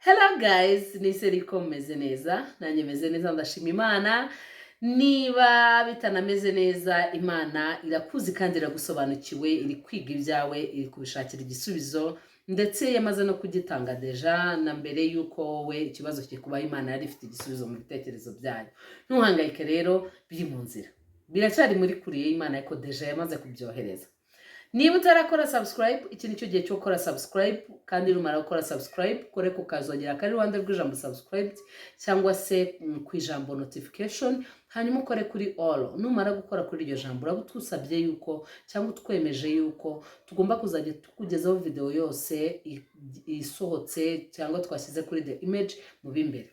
Hello guys, niseri ko meze neza, nanjye meze neza ndashima Imana. Niba bitanameze neza, Imana irakuzi kandi iragusobanukiwe, iri kwiga ibyawe, iri kubishakira igisubizo, ndetse yamaze no kugitanga deja na mbere yuko wowe ikibazo kikubaho Imana yari ifite igisubizo mu bitekerezo byayo. Ntuhangayike rero, biri mu nzira. Biracyari muri kuriye Imana ariko deja yamaze kubyohereza. Niba utarakora subscribe, iki nicyo gihe cyo gukora subscribe, kandi numara gukora subscribe kore kukazogera kari ruhande rw'ijambo subscribe cyangwa se ku ijambo notification, hanyuma ukore kuri all. Numara gukora kuri iryo jambo uraba tusabye yuko cyangwa twemeje yuko tugomba kuzajya tukugezaho video yose isohotse cyangwa twashyize kuri the image mu bimbere.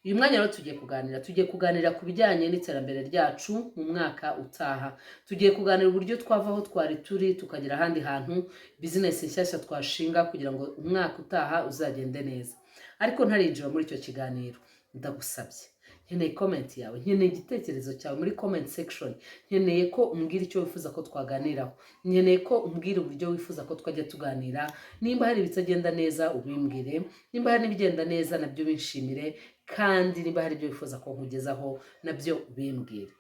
Uyu mwanya rero tugiye kuganira ku bijyanye n'iterambere ryacu mu mwaka utaha. Tugiye kuganira uburyo twavaho twari turi tukagera ahandi hantu, business nshyashya twashinga kugira ngo umwaka utaha uzagende neza. Ariko ntarinjira muri icyo kiganiro, ndagusabye nkeneye comment yawe, nkeneye igitekerezo cyawe muri comment section, nkeneye ko umbwira icyo wifuza ko twaganiraho, nkeneye ko umbwira uburyo wifuza ko twajya tuganira. Nimba hari bitagenda neza ubimbwire, nimba hari n'ibigenda neza nabyo binshimire, kandi niba hari ibyo wifuza ko nkugezaho nabyo ubimbwire.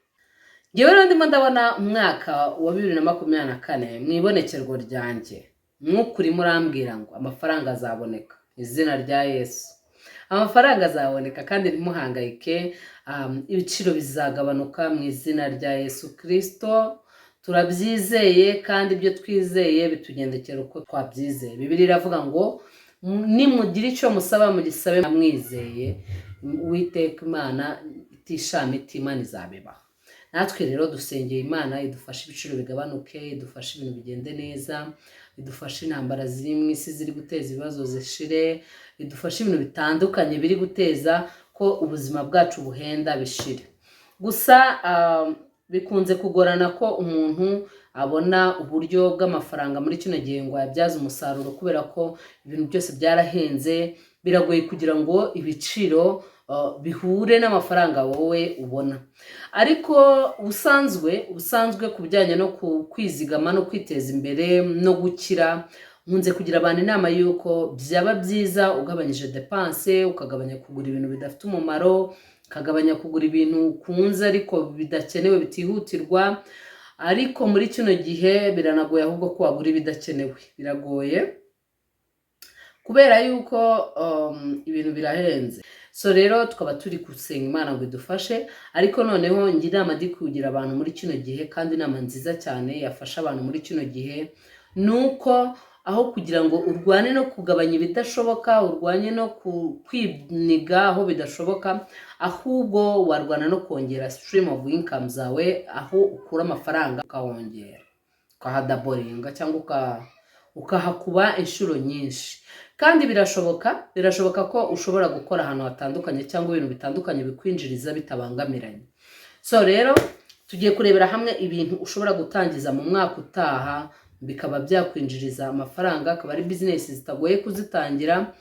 Ngewe rero ndimo ndabona umwaka wa 2024 mu ibonekerwa ryanjye, mwukuri murambwira ngo amafaranga azaboneka izina rya Yesu. Amafaranga azaboneka kandi ntimuhangayike, ibiciro bizagabanuka mu izina rya Yesu Kristo. Turabyizeye kandi ibyo twizeye bitugendekera uko twabyizeye. Bibiliya iravuga ngo nimugira icyo musaba mugisabe mwizeye, Uwiteka Imana itishama itima izabibaha. Natwe rero dusengeye Imana idufashe ibiciro bigabanuke, idufashe ibintu bigende neza, idufashe intambara ziri mu isi ziri guteza ibibazo zishire, idufashe ibintu bitandukanye biri guteza ko ubuzima bwacu buhenda bishire. Gusa bikunze kugorana ko umuntu abona uburyo bw'amafaranga muri kino gihe ngo yabyaza umusaruro, kubera ko ibintu byose byarahenze. Biragoye kugira ngo ibiciro bihure n'amafaranga wowe ubona. Ariko ubusanzwe ku bijyanye no kwizigama no kwiteza imbere no gukira, nkunze kugira abantu inama yuko byaba byiza ugabanyije dépense, ukagabanya kugura ibintu bidafite umumaro, ukagabanya kugura ibintu ukunze ariko bidakenewe bitihutirwa. Ariko muri kino gihe biranagoye ahubwo ko wagura ibidakenewe, biragoye kubera yuko ibintu birahenze. So rero tukaba turi gusenga Imana ngo idufashe. Ariko noneho ngira inama ndi kugira abantu muri kino gihe, kandi inama nziza cyane yafasha abantu muri kino gihe, nuko aho kugira ngo urwane no kugabanya ibidashoboka, urwanye no kwiniga aho bidashoboka, ahubwo warwana no kongera stream of income zawe, aho ukura amafaranga ukahongera, ukahadaboringa cyangwa ukahakuba inshuro nyinshi. Kandi birashoboka ko ushobora gukora ahantu hatandukanye cyangwa ibintu bitandukanye bikwinjiriza bitabangamiranye. So rero tugiye kurebera hamwe ibintu ushobora gutangiza mu mwaka utaha bikaba byakwinjiriza amafaranga, akaba ari business zitagoye kuzitangira,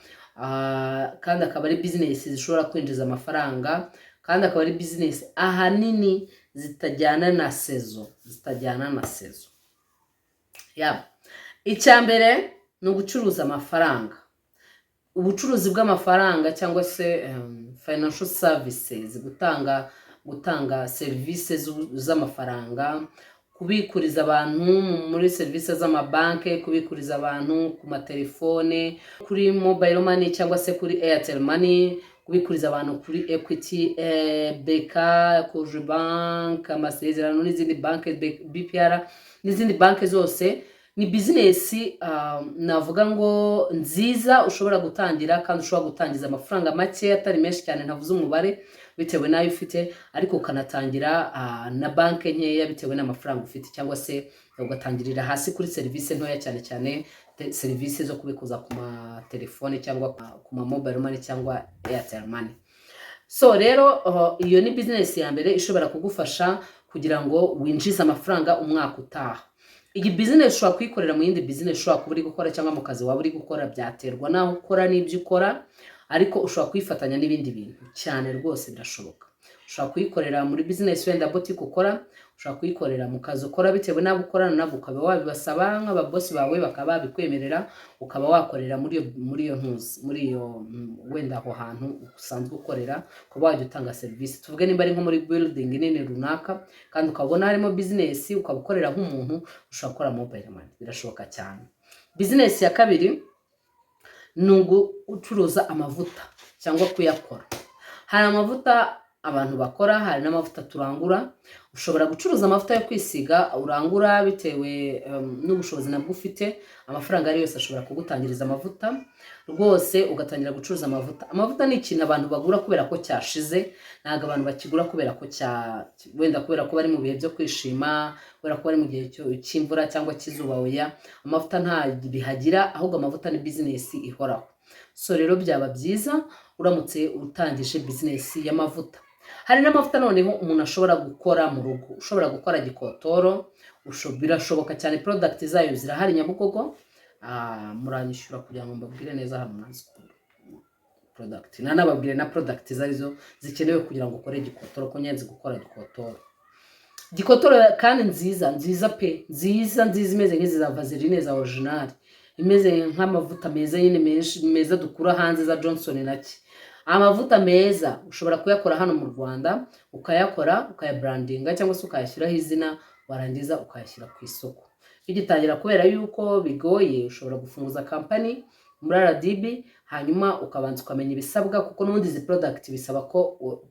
kandi akaba ari business zishobora kwinjiza amafaranga, kandi akaba ari business ahanini zitajyana na sezo. Icyambere ni ugucuruza amafaranga. Ubucuruzi bw'amafaranga cyangwa se financial services, gutanga services z'amafaranga, kubikuriza abantu muri services z'amabanke, kubikuriza abantu ku matelefone, kuri mobile money cyangwa se kuri Airtel money, kubikuriza abantu kuri Equity, BK, Cogebanque, Amasezerano n'izindi banke, BPR n'izindi banke zose. Ni business navuga ngo nziza ushobora gutangira, kandi ushobora gutangiza amafaranga make atari menshi cyane, ntavuze umubare bitewe nayo ufite, ariko ukanatangira na banke nkeya bitewe n'amafaranga ufite, cyangwa se ugatangirira hasi kuri service ntoya cyane service zo kubikuza ku matelefone cyangwa ku mobile money cyangwa Airtel money. So rero iyo ni business ya mbere ishobora kugufasha kugira ngo winjize amafaranga umwaka utaha. Iyi business ushobora kwikorera mu yindi business ushobora kuba uri gukora, cyangwa mu kazi waba uri gukora, byaterwa naho ukora n'ibyo ukora, ariko ushobora kwifatanya n'ibindi bintu cyane rwose birashoboka. ushobora kuyikorera muri business wenda boutique ukora, ushobora kuyikorera mu kazi ukora bitewe n'abo ukorana nabo, ukaba wabibasaba nk'ababosi bawe bakaba babikwemerera, ukaba wakorera muri iyo ntuzi, muri iyo wenda aho hantu usanzwe ukorera, ukaba wajya utanga serivisi. Tuvuge nimba ari nko muri building nini runaka kandi ukabona harimo business, ukaba ukorera nk'umuntu, ushobora gukora mobile money, birashoboka cyane. Business ya kabiri ni ucuruza amavuta cyangwa kuyakora. Hari amavuta abantu bakora, hari n'amavuta turangura. Ushobora gucuruza amavuta yo kwisiga urangura bitewe n'ubushobozi nabwo ufite, amafaranga ari yose ashobora kugutangiriza amavuta rwose, ugatangira gucuruza amavuta. Amavuta ni ikintu abantu bagura kubera ko cyashize, ntabwo abantu bakigura kubera ko wenda kubera ko bari mu bihe byo kwishima, kubera ko bari mu gihe cy'imvura cyangwa cy'izuba. Oya, amavuta nta bihagira, ahubwo amavuta ni business ihoraho. So rero byaba byiza uramutse utangije business y'amavuta. Hari n'amavuta noneho umuntu ashobora gukora mu rugo. Ushobora gukora gikotoro, birashoboka cyane, product zayo zirahari Nyabugogo. Muranyishyura kugira ngo mbabwire neza hano mwazi product. Nanababwire na product zarizo zikenewe kugira ngo ukore gikotoro, ko nyenzi gukora gikotoro. Gikotoro kandi nziza pe, nziza imeze nk'izi za vaseline za original, imeze nk'amavuta meza nyine meza dukura hanze za Johnson naki. Amavuta meza ushobora kuyakora hano mu Rwanda, ukayakora ukayabrandinga cyangwa se ukayashyiraho izina, warangiza ukayashyira ku isoko. Bigitangira kubera yuko bigoye, ushobora gufunguza company muri RDB, hanyuma ukabanza ukamenya ibisabwa, kuko n'ubundi izi product bisaba ko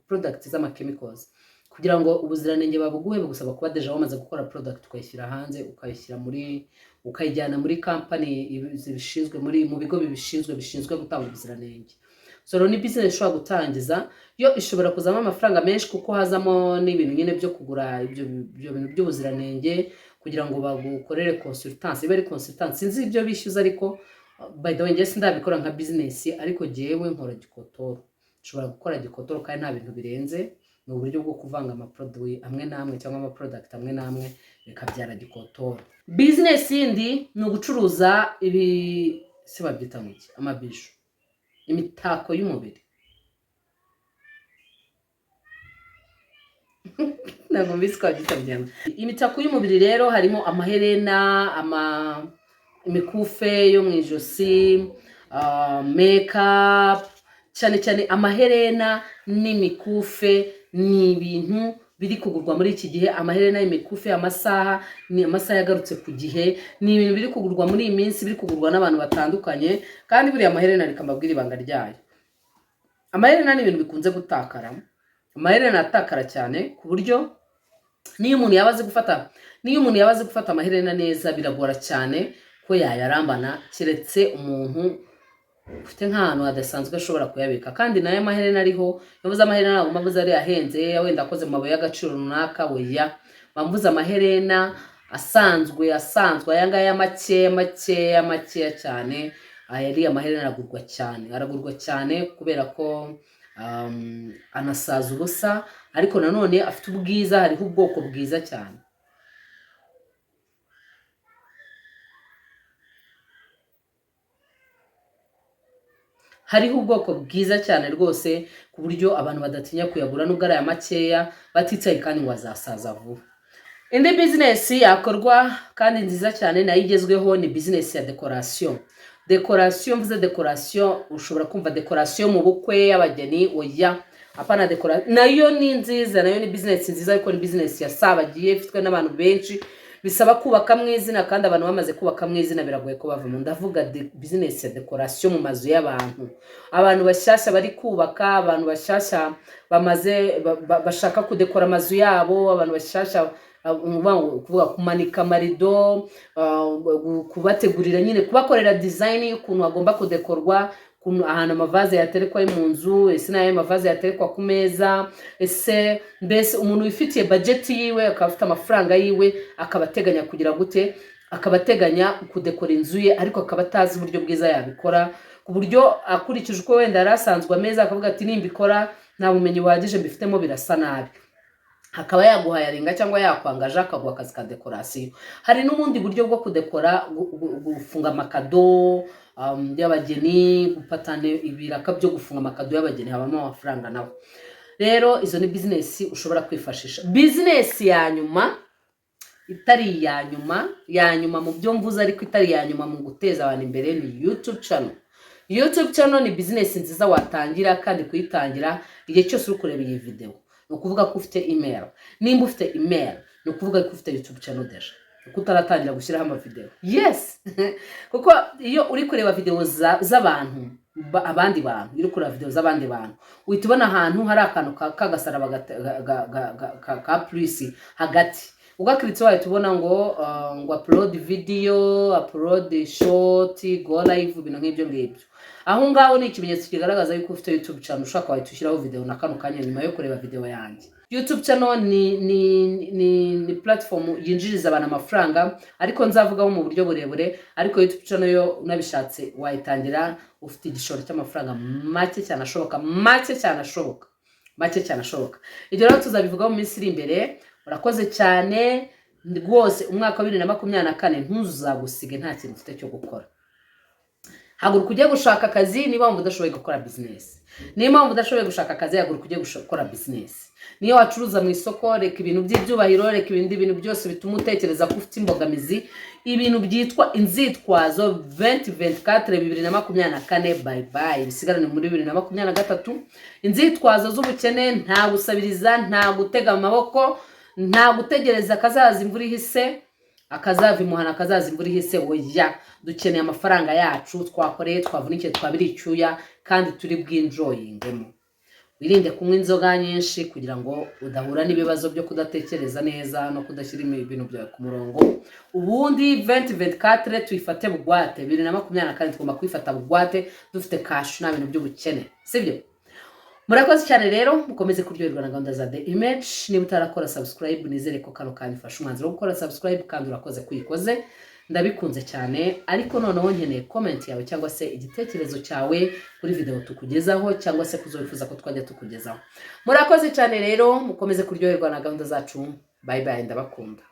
product z'ama chemicals kugira ngo ubuziranenge babuguhe, bugusaba kuba deja wamaze gukora product ukayishyira hanze, ukayishyira ukayijyana muri company zibishinzwe, mu bigo bishinzwe gutanga ubuziranenge. So ni business ushobora gutangiza, yo ishobora kuzamo amafaranga menshi kuko hazamo n'ibintu nyine byo kugura ibyo bintu by'ubuziranenge kugira ngo bagukorere consultance. Ibe ari consultance, sinzi ibyo bishyuza, ariko by the way njye sindabikora nka business, ariko jewe nkora gikotoro. Ushobora gukora gikotoro kandi nta bintu birenze, ni uburyo bwo kuvanga amaproduit amwe namwe cyangwa amaproduct amwe namwe bikabyara gikotoro. Business yindi ni ugucuruza se babyita iki, amabiju, imitako y'umubiri. Ntabwo mbizi ko babyita byane. Imitako y'umubiri rero harimo amaherena, imikufe yo mu ijosi, makeup, cyane amaherena n'imikufe ni ibintu biri kugurwa muri iki gihe. Amaherena, imikufe, amasaha yagarutse ku gihe, ni ibintu biri kugurwa muri iyi minsi, biri kugurwa n'abantu batandukanye. Kandi buriya amaherena reka mbabwire ibanga ryayo. Amaherena ni ibintu bikunze gutakara. Amaherena atakara cyane ku buryo niyo umuntu yabaze gufata amaherena neza, biragora cyane ko yayarambana, keretse umuntu ufite nk'ahantu hadasanzwe ashobora kuyabika. Kandi nayo amaherena ariho, yavuze amaherena ntabwo mbavuze ari ahenze wenda akoze mu mabuye y'agaciro runaka, oya, bamvuze amaherena asanzwe aya ngaya makeya cyane. Ari amaherena aragurwa cyane kubera ko anasaza ubusa, ariko nanone afite ubwiza. Hariho ubwoko bwiza cyane. Hariho ubwoko bwiza cyane rwose ku buryo abantu badatinya kuyagura, nubwo ari aya makeya, batitsaye kandi ngo azasaza vuba. Indi business yakorwa kandi nziza cyane nayo igezweho ni business ya decoration. Mvuze decoration, ushobora kumva decoration mu bukwe y'abageni, oya, apana decoration nayo ni nziza, nayo ni business nziza, ariko ni business yasabagiye, ifitwe n'abantu benshi, bisaba kubaka mu izina, kandi abantu bamaze kubaka mu izina biragoye ko bavamo. Ndavuga business ya decoration mu mazu y'abantu, abantu bashyashya bari kubaka, abantu bashyashya bashaka kudekora amazu yabo, abantu bashyashya kuvuga kumanika amarido, kubategurira nyine kubakorera design y'ukuntu hagomba kudekorwa, ahantu amavaze yaterekwa mu nzu, ese nayo amavaze yaterekwa ku meza, ese mbese umuntu wifitiye budget yiwe, akaba afite amafaranga yiwe, akaba ateganya kugira gute, akaba ateganya kudekora inzu ye, ariko akaba atazi uburyo bwiza yabikora, ku buryo akurikije uko wenda yarasanzwe ameza, akavuga ati nimbikora nta bumenyi buhagije mbifitemo, birasa nabi. Hakaba yaguhayaringa cyangwa yakwangaje akaguha akazi ka decoration. Hari n'ubundi buryo bwo kudekora, gufunga amakado y'abageni, gupatana ibiraka byo gufunga amakado y'abageni, habamo amafaranga nawe. rero izo ni business ushobora kwifashisha. Business ya nyuma itari ya nyuma mu byo mvuze ariko itari ya nyuma mu guteza abantu imbere ni YouTube channel. YouTube channel ni business nziza watangira kandi kuyitangira igihe cyose uri kureba iyi video. No kuvuga ko ufite email. Nimba ufite email, no kuvuga ko ufite YouTube channel deja. Kuko utaratangira gushyiraho ama video. Yes. Kuko iyo uri kureba video z'abantu abandi bantu, uri kureba video z'abandi bantu, uhita ubona ahantu hari akantu kagasaraba ka plus hagati. Ugakiritse wayo tubona ngo upload video, upload short, go live, ibintu nk'ibyo ngibyo. Aho ngaho ni ikimenyetso kigaragaza yuko ufite YouTube channel ushaka wahita ushyiraho video na kano kanya nyuma yo kureba video yanjye. YouTube channel ni platform yinjiriza abantu amafaranga, ariko nzavugaho mu buryo burebure. Ariko YouTube channel yo unabishatse wayitangira ufite igishoro cy'amafaranga make cyane ashoboka. Ibyo rero tuzabivugaho mu minsi iri imbere. Urakoze cyane rwose. Umwaka wa 2024 ntuzagusige nta kintu ufite cyo gukora. Haguruka ujye gushaka akazi niba wumva udashoboye gukora business. Niba wumva udashoboye gushaka akazi, haguruka ujye gukora business. Niyo wacuruza mu isoko, reka ibintu by'ibyubahiro, reka ibindi bintu byose bituma utekereza ko ufite imbogamizi, ibintu byitwa inzitwazo. 2024 bye bye, bisigarane muri 2023. Inzitwazo z'ubukene, nta gusabiriza, nta gutega amaboko, nta gutegereza akazaza imvura ihise, akazava imuhana akazaza imvura ihise. Oya, dukeneye amafaranga yacu twakoreye, twavunikiye, twabiri icyuya kandi turi bw'enjoyingemo. Wirinde kunywa inzoga nyinshi kugira ngo udahura n'ibibazo byo kudatekereza neza no kudashyira ibintu byawe ku murongo. Ubundi 2024 tuyifate bugwate. 2024 tugomba kwifata bugwate dufite cash na bintu by'ubukene, sibyo? Murakoze cyane rero, mukomeze kuryoherwa na gahunda za The Image. Niba utarakora subscribe, nizere ko kano kanifasha umwanzuro wo gukora subscribe kandi urakoze kuyikoze. Ndabikunze cyane, ariko noneho nkeneye comment yawe cyangwa se igitekerezo cyawe kuri video tukugezaho cyangwa se kuzobifuza ko twajya tukugezaho. Murakoze cyane rero, mukomeze kuryoherwa na gahunda zacu. Bye bye, ndabakunda.